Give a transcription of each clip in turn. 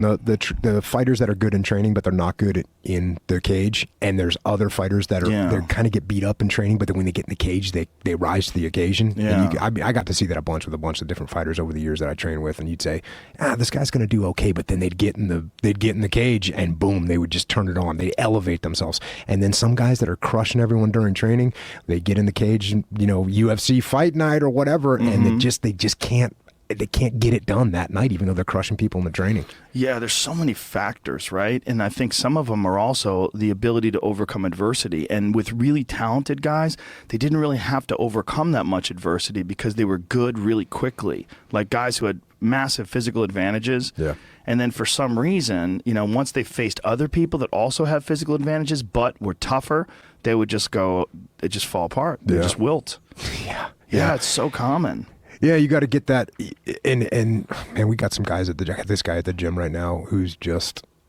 The fighters that are good in training, but they're not good in the cage, and there's other fighters that are they kind of get beat up in training, but then when they get in the cage, they rise to the occasion. Yeah. And I got to see that with a bunch of different fighters over the years that I trained with, and you'd say, this guy's going to do okay, but then they'd get in the cage, and boom, they would just turn it on. They elevate themselves, and then some guys that are crushing everyone during training, they get in the cage, UFC fight night or whatever, and they just can't. They can't get it done that night, even though they're crushing people in the training. Yeah, there's so many factors, right? And I think some of them are also the ability to overcome adversity. And with really talented guys, they didn't really have to overcome that much adversity because they were good really quickly. Like guys who had massive physical advantages. Yeah. And then for some reason, once they faced other people that also have physical advantages but were tougher, they would just fall apart. They just wilt. Yeah, it's so common. Yeah, you got to get that, and we got some guys this guy at the gym right now who's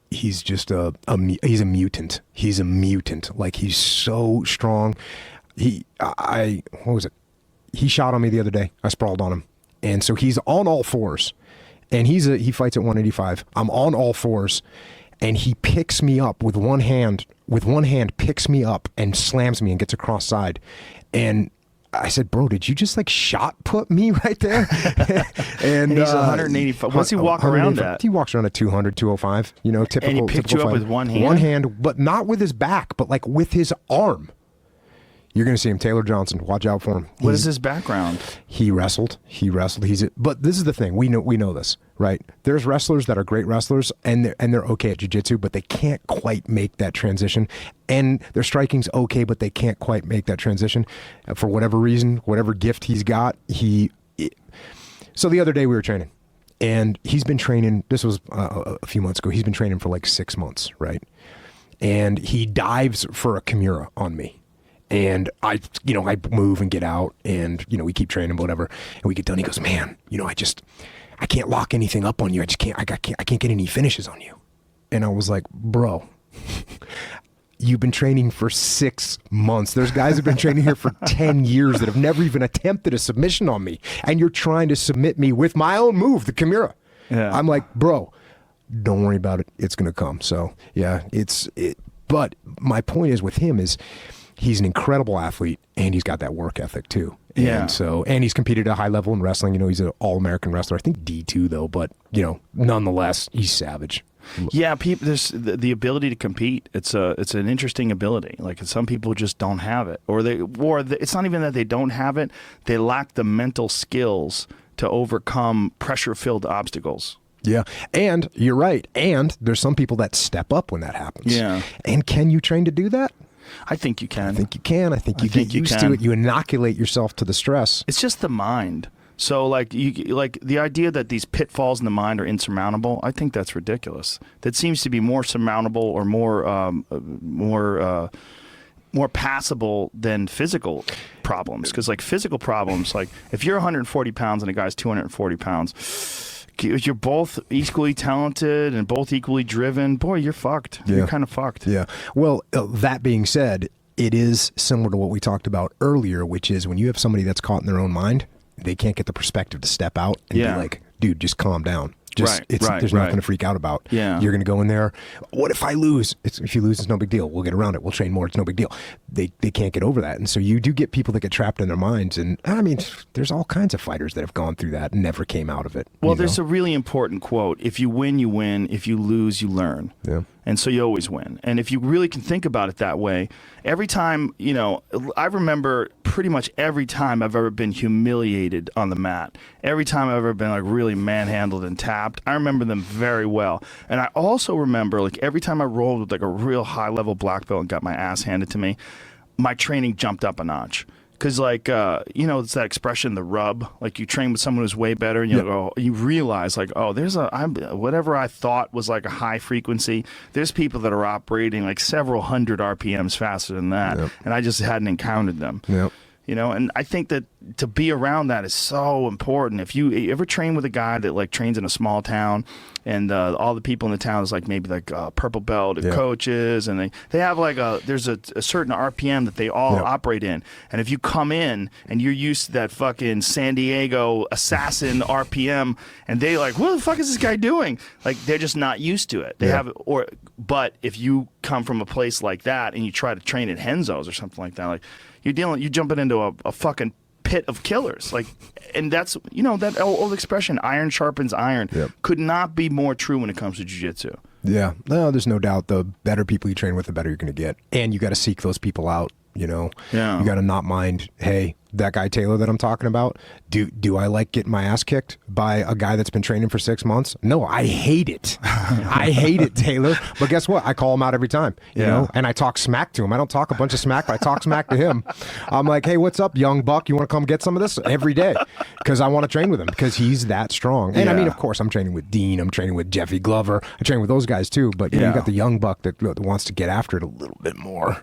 he's a mutant. He's a mutant. Like, he's so strong. What was it? He shot on me the other day. I sprawled on him, and so he's on all fours, and he fights at 185. I'm on all fours, and he picks me up with one hand. With one hand, picks me up and slams me and gets across side, and I said, bro, did you just shot put me right there? and he's 185. What's he walk around at? He walks around at 200, 205. Typical. And he picked you up with one hand? One hand, but not with his back, but with his arm. You're going to see him, Taylor Johnson. Watch out for him. What is his background? He wrestled. But this is the thing. We know this, right? There's wrestlers that are great wrestlers, and they're okay at jiu-jitsu, but they can't quite make that transition. And their striking's okay, but they can't quite make that transition for whatever reason, whatever gift he's got. So the other day we were training, and he's been training. This was a few months ago. He's been training for 6 months, right? And he dives for a Kimura on me. And I move and get out, and we keep training, whatever. And we get done. He goes, man, I can't lock anything up on you. I can't get any finishes on you. And I was like, bro, you've been training for 6 months. There's guys who've been training here for 10 years that have never even attempted a submission on me, and you're trying to submit me with my own move, the Kimura. Yeah. I'm like, bro, don't worry about it. It's gonna come. So yeah, But my point is with him is, he's an incredible athlete, and he's got that work ethic too. Yeah. And he's competed at a high level in wrestling. He's an all-American wrestler. I think D2 though, but nonetheless, he's savage. Yeah, there's the ability to compete. It's an interesting ability. Some people just don't have it, or it's not even that they don't have it. They lack the mental skills to overcome pressure-filled obstacles. Yeah, and you're right. And there's some people that step up when that happens. Yeah. And can you train to do that? I think you can. I think you can. I think you get used to it. You inoculate yourself to the stress. It's just the mind. So the idea that these pitfalls in the mind are insurmountable, I think that's ridiculous. That seems to be more surmountable or more passable than physical problems. Because physical problems, if you're 140 pounds and a guy's 240 pounds, you're both equally talented and both equally driven, boy, you're fucked. Yeah. You're kind of fucked. Yeah. Well, that being said, it is similar to what we talked about earlier, which is when you have somebody that's caught in their own mind, they can't get the perspective to step out and be like, dude, just calm down. There's nothing to freak out about. Yeah. You're going to go in there. What if I lose? If you lose, it's no big deal. We'll get around it. We'll train more. It's no big deal. They can't get over that. And so you do get people that get trapped in their minds. And I mean, there's all kinds of fighters that have gone through that and never came out of it. Well, there's a really important quote. If you win, you win. If you lose, you learn. Yeah. And so you always win. And if you really can think about it that way, every time, I remember pretty much every time I've ever been humiliated on the mat, every time I've ever been really manhandled and tapped, I remember them very well. And I also remember every time I rolled with a real high level black belt and got my ass handed to me, my training jumped up a notch. Because, it's that expression, the rub. You train with someone who's way better, and you realize, whatever I thought was a high frequency, there's people that are operating several hundred RPMs faster than that, and I just hadn't encountered them. Yep. And I think that to be around that is so important. If you ever train with a guy that trains in a small town and all the people in the town is like maybe like purple belt coaches, and they have like there's a certain RPM that they all operate in, and if you come in and you're used to that fucking San Diego assassin RPM, and they like, what the fuck is this guy doing? Like they're just not used to it. They have but if you come from a place like that and you try to train at Henzo's or something like that, like you're jumping into a fucking pit of killers, like, and that's that old expression, iron sharpens iron, could not be more true when it comes to jiu-jitsu. Yeah, no, there's no doubt. The better people you train with, the better you're going to get, and you got to seek those people out. You got to not mind. Hey, that guy Taylor that I'm talking about, do I like getting my ass kicked by a guy that's been training for 6 months? No, I hate it. I hate it, Taylor. But guess what? I call him out every time, you know, and I talk smack to him. I don't talk a bunch of smack, but I talk smack to him. I'm like, hey, what's up, young buck? You want to come get some of this? Every day, because I want to train with him because he's that strong. And I mean, of course, I'm training with Dean. I'm training with Jeffy Glover. I train with those guys too. But you got the young buck that wants to get after it a little bit more.